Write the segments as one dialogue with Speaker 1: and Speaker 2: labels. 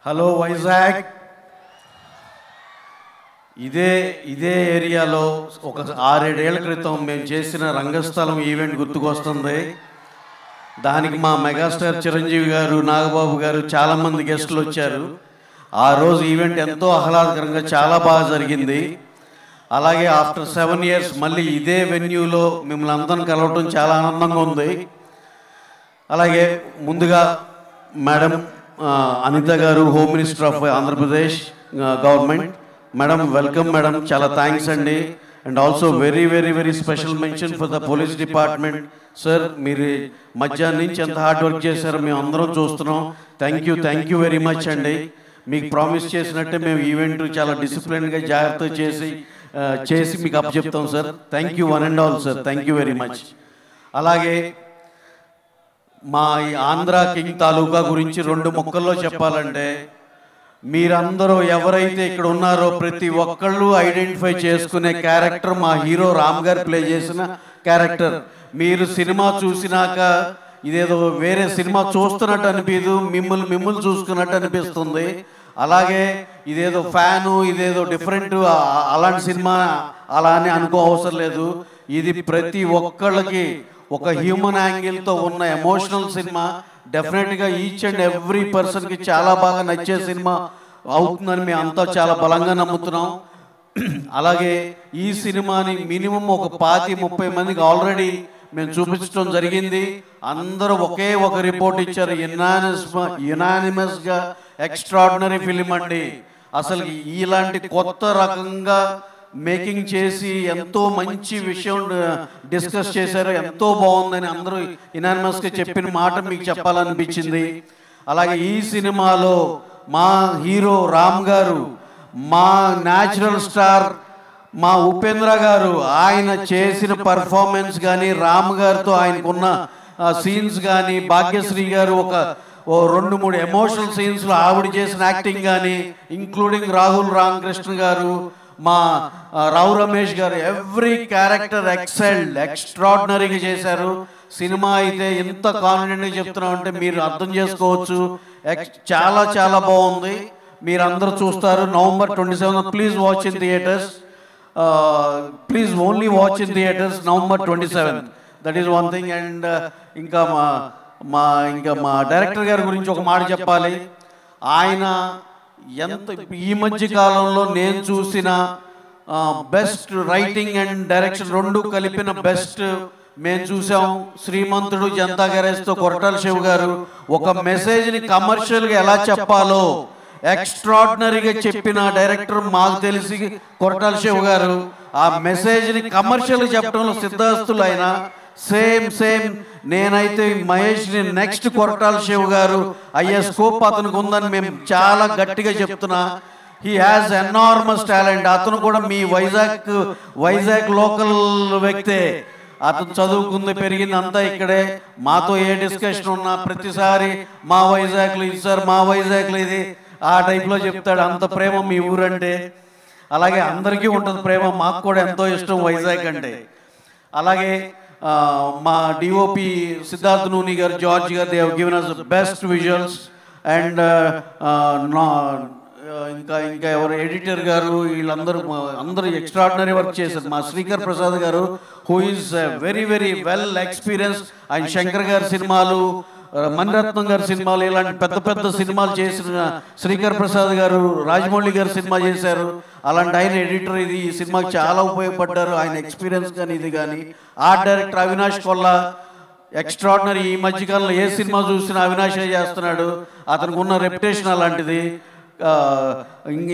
Speaker 1: Hello Vizag. ఇదే ఏరియాలో ఒక 6-7 ఏళ్ల క్రితం మేము చేసిన రంగస్థలం ఈవెంట్ గుర్తుకొస్తుంది. దానికి మా మెగాస్టార్ చిరంజీవి గారు, నాగబాబు గారు చాలామంది గెస్టులు వచ్చారు. ఆ రోజు ఈవెంట్ ఎంతో ఆహ్లాదకరంగా చాలా బాగా జరిగింది. అలాగే ఆఫ్టర్ 7 years మళ్ళీ ఇదే వెన్యూలో మిమ్మల్ని అందరం కలవటం చాలా ఆనందంగా ఉంది. అలాగే ముందుగా మేడం అనిత గారు, home minister of Andhra Pradesh government. Madam welcome madam, చాలా థ్యాంక్స్ అండి. And also very very very special mention for the police department. Sir మీరు మధ్యాహ్నం నుంచి ఎంత హార్డ్ వర్క్ చేశారో మేము అందరం చూస్తున్నాం. థ్యాంక్ యూ వెరీ మచ్ అండి. మీకు ప్రామిస్ చేసినట్టే మేము ఈవెంట్ చాలా డిసిప్లిన్గా జాగ్రత్త చేసి మీకు అప్పచెప్తాం sir. Thank you one and all sir, thank you very much. అలాగే మా ఈ ఆంధ్ర కింగ్ తాలూకా గురించి 2 ముక్కల్లో చెప్పాలంటే, మీరందరూ ఎవరైతే ఇక్కడ ఉన్నారో ప్రతి ఒక్కళ్ళు ఐడెంటిఫై చేసుకునే క్యారెక్టర్ మా హీరో రామ్ గారు ప్లే చేసిన క్యారెక్టర్. మీరు సినిమా చూసినాక ఇదేదో వేరే సినిమా చూస్తున్నట్టు అనిపించదు, మిమ్మల్ని చూసుకున్నట్టు అనిపిస్తుంది. అలాగే ఇదేదో ఫ్యాను, ఇదేదో డిఫరెంట్ అలాంటి సినిమా అలా అని అనుకో అవసరం లేదు. ఇది ప్రతి ఒక్కళ్ళకి ఒక హ్యూమన్ యాంగిల్తో ఉన్న ఎమోషనల్ సినిమా. డెఫినెట్గా ఈచ్ అండ్ ఎవ్రీ పర్సన్కి చాలా బాగా నచ్చే సినిమా అవుతుందని మేము అంతా చాలా బలంగా నమ్ముతున్నాం. అలాగే ఈ సినిమాని మినిమం ఒక 25-30 మందికి ఆల్రెడీ మేము చూపించడం జరిగింది. అందరూ ఒకే ఒక రిపోర్ట్ ఇచ్చారు, యునానిమస్గా ఎక్స్ట్రాడినరీ ఫిలిం అండి. అసలు ఇలాంటి కొత్త రకంగా మేకింగ్ చేసి ఎంతో మంచి విషయం డిస్కస్ చేశారు, ఎంతో బాగుందని అందరూ యునానిమస్గా చెప్పిన మాట మీకు చెప్పాలనిపించింది. అలాగే ఈ సినిమాలో మా హీరో రామ్ గారు, మా న్యాచురల్ స్టార్ మా ఉపేంద్ర గారు, ఆయన చేసిన పర్ఫార్మెన్స్ కానీ, రామ్ గారితో ఆయనకున్న సీన్స్ కానీ, భాగ్యశ్రీ గారు ఒక 2-3 ఎమోషనల్ సీన్స్లో ఆవిడ చేసిన యాక్టింగ్ కానీ, ఇంక్లూడింగ్ రాహుల్ రామకృష్ణ గారు, మా రావు రమేష్ గారు, ఎవ్రీ క్యారెక్టర్ ఎక్స్ట్రాడినరీగా చేశారు. సినిమా అయితే ఎంత కాన్ఫిడెంట్గా చెప్తున్నామంటే మీరు అర్థం చేసుకోవచ్చు. చాలా చాలా బాగుంది. మీరు అందరూ చూస్తారు. November 27 please watch in theatres. Please only watch in theatres November 27. That is one thing. And ఇంకా మా డైరెక్టర్ గారి గురించి ఒక మాట చెప్పాలి. ఆయన ఈ మధ్య కాలంలో నేను చూసిన బెస్ట్ రైటింగ్ అండ్ డైరెక్షన్ 2 కలిపిన బెస్ట్ మేము చూసాం. శ్రీమంతుడు, జనతా గ్యారేజ్తో కొరటాల శివ గారు ఒక మెసేజ్ని కమర్షియల్గా ఎలా చెప్పాలో ఎక్స్ట్రాడినరీగా చెప్పిన డైరెక్టర్ మాకు తెలిసి కొరటాల శివ గారు. ఆ మెసేజ్ని కమర్షియల్గా చెప్పడంలో సిద్ధాస్తులు. ఆయన సేమ్ నేనైతే మహేష్ని నెక్స్ట్ కొరటాల శివ గారు అయ్యే స్కోప్ అతనికి ఉందని మేము చాలా గట్టిగా చెప్తున్నా. He has enormous talent. అతను కూడా మీ వైజాగ్ లోకల్ వ్యక్తే. అతను చదువుకుంది, పెరిగింది అంతా ఇక్కడే. మాతో ఏ డిస్కషన్ ఉన్నా ప్రతిసారి మా వైజాగ్లో ఇది సార్, మా వైజాగ్లో ఇది, ఆ టైప్లో చెప్తాడు. అంత ప్రేమ మీ ఊరంటే. అలాగే అందరికీ ఉంటుంది ప్రేమ, మాకు కూడా ఎంతో ఇష్టం వైజాగ్ అంటే. అలాగే మా డిఓపి సిద్ధార్థ్ నూని గారు, జార్జ్ గారు, they have given us best visuals. And ఇంకా ఎవరు ఎడిటర్ గారు, అందరూ ఎక్స్ట్రాడినరీ వర్క్ చేశారు. మా శ్రీకర్ ప్రసాద్ గారు, who is very very well experience. ఆయన శంకర్ గారి సినిమాలు, మణిరత్నం గారి సినిమాలు, ఇలాంటి పెద్ద సినిమాలు చేసిన శ్రీకర్ ప్రసాద్ గారు, రాజమౌళి గారు సినిమా చేశారు. అలాంటి ఆయన ఎడిటర్. ఈ సినిమాకి చాలా ఉపయోగపడ్డారు ఆయన ఎక్స్పీరియన్స్ కానీ ఇది కానీ. Art director Avinash Kolla extraordinary. ఈ మధ్యకాలంలో ఏ సినిమా చూసినా అవినాషే చేస్తున్నాడు. అతనికి ఉన్న రెప్యుటేషన్ అలాంటిది.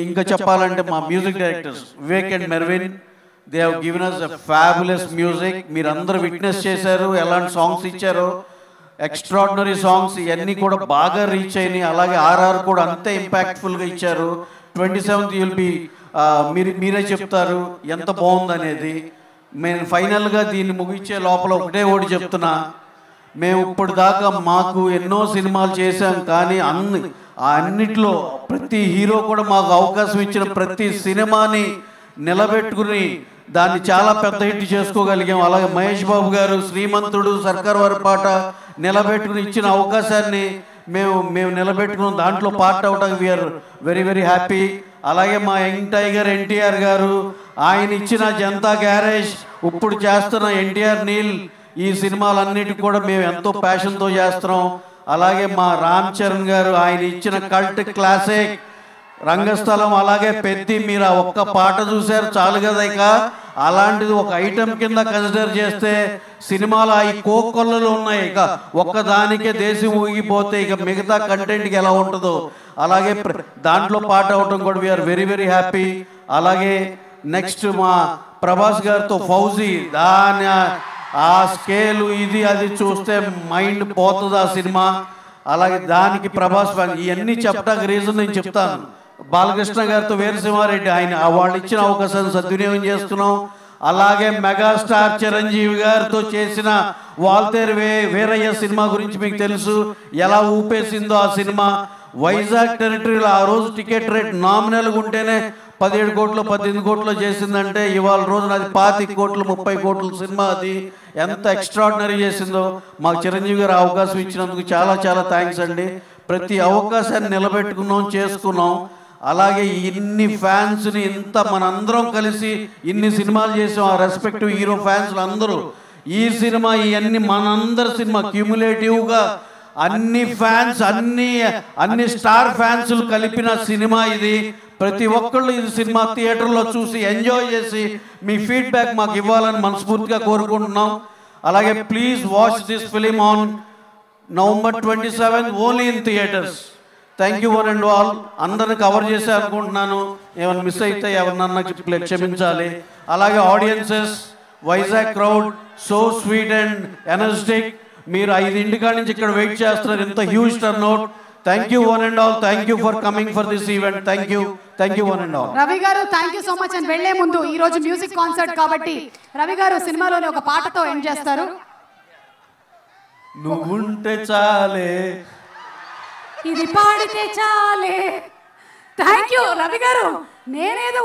Speaker 1: ఇంకా చెప్పాలంటే మా music directors Vivek and Mervin, they have given us a fabulous music. మీరందరూ విట్నెస్ చేశారు ఎలాంటి సాంగ్స్ ఇచ్చారో. ఎక్స్ట్రాడినరీ సాంగ్స్ ఇవన్నీ కూడా బాగా రీచ్ అయినాయి. అలాగే RR కూడా అంతే ఇంపాక్ట్ఫుల్గా ఇచ్చారు. 27th you'll be మీరే చెప్తారు ఎంత బాగుందనేది. నేను ఫైనల్గా దీన్ని ముగించే లోపల ఒకటి చెప్తున్నా. మేము ఇప్పుడు దాకా మాకు ఎన్నో సినిమాలు చేశాం, కానీ అన్నిట్లో ప్రతి హీరో కూడా మాకు అవకాశం ఇచ్చిన ప్రతి సినిమాని నిలబెట్టుకుని దాన్ని చాలా పెద్ద హిట్ చేసుకోగలిగాం. అలాగే మహేష్ బాబు గారు శ్రీమంతుడు, సర్కార్ వారి పాట నిలబెట్టుకుని ఇచ్చిన అవకాశాన్ని మేము నిలబెట్టుకున్నాం, దాంట్లో part out we are very very. అలాగే మా యంగ్ టైగర్ ఎన్టీఆర్ గారు, ఆయన ఇచ్చిన జనతా గ్యారేజ్, ఇప్పుడు చేస్తున్న ఎన్టీఆర్ నీల్, ఈ సినిమాలన్నిటికీ కూడా మేము ఎంతో ప్యాషన్తో చేస్తున్నాం. అలాగే మా రామ్ చరణ్ గారు, ఆయన ఇచ్చిన కల్ట్ క్లాసిక్ రంగస్థలం, అలాగే పెద్ది, మీరు ఆ ఒక్క పాట చూశారు చాలు కదా. ఇక అలాంటిది ఒక ఐటెం కింద కన్సిడర్ చేస్తే సినిమాలు ఈ కోకొల్లలు ఉన్నాయి, ఇక ఒక్కదానికే దేశం ఊగిపోతే ఇక మిగతా కంటెంట్కి ఎలా ఉంటుందో అలాగే దాంట్లో పాట అవటం కూడా వీఆర్ వెరీ వెరీ హ్యాపీ. అలాగే నెక్స్ట్ మా ప్రభాస్ గారితో ఫౌజీ, దాని ఆ స్కేలు ఇది అది చూస్తే మైండ్ పోతుంది ఆ సినిమా. అలాగే దానికి ప్రభాస్ ఇవన్నీ చెప్పడానికి రీజన్ నేను చెప్తాను. బాలకృష్ణ గారితో వీరసింహారెడ్డి, ఆయన వాళ్ళు ఇచ్చిన అవకాశాన్ని సద్వినియోగం చేస్తున్నాం. అలాగే మెగాస్టార్ చిరంజీవి గారితో చేసిన వాల్తేరు వీరయ్య సినిమా గురించి మీకు తెలుసు, ఎలా ఊపేసిందో ఆ సినిమా. వైజాగ్ టెరిటరీలో ఆ రోజు టికెట్ రేట్ నామినల్గా ఉంటేనే 17 కోట్లు 18 కోట్లు చేసిందంటే ఇవాళ రోజున అది 25 కోట్లు 30 కోట్ల సినిమా. అది ఎంత ఎక్స్ట్రాడినరీ చేసిందో. మాకు చిరంజీవి గారు అవకాశం ఇచ్చినందుకు చాలా చాలా థ్యాంక్స్ అండి. ప్రతి అవకాశాన్ని నిలబెట్టుకున్నాం, చేసుకున్నాం. అలాగే ఇన్ని ఫ్యాన్స్ని ఇంత మనందరం కలిసి ఇన్ని సినిమాలు చేసాం, ఆ రెస్పెక్టివ్ హీరో ఫ్యాన్స్లు అందరూ. ఈ సినిమా ఇవన్నీ మనందరి సినిమా క్యూములేటివ్గా అన్ని ఫ్యాన్స్ అన్ని స్టార్ ఫ్యాన్స్లు కలిపిన సినిమా ఇది. ప్రతి ఒక్కళ్ళు ఇది సినిమా థియేటర్లో చూసి ఎంజాయ్ చేసి మీ ఫీడ్బ్యాక్ మాకు ఇవ్వాలని మనస్ఫూర్తిగా కోరుకుంటున్నాం. అలాగే please watch this film on November 27 only in theatres. Thank you one and all. అందరిని కవర్ చేసే అనుకుంటున్నాను, ఏమైనా మిస్ అయితే ఎవరినన్నా క్షమించాలి. అలాగే audiences, Vizag crowd so sweet and energetic. మీరు 5 కాడి నుంచి ఇక్కడ వెయిట్ చేస్తున్నారు, ఇంత huge turnout. Thank you one and all. Thank you for coming for this event. Thank you one and all.
Speaker 2: Ravi garu thank you so much. అని వెళ్లే ముందు ఈ రోజు మ్యూజిక్ కాన్సర్ట్ కాబట్టి రవి గారు సినిమాలోని ఒక పాటతో ఎండ్ చేస్తారు.
Speaker 1: నువ్వుంటే చాలే,
Speaker 2: ఇది పాడితే చాలే. థ్యాంక్ యూ రవి గారు. నేనేదో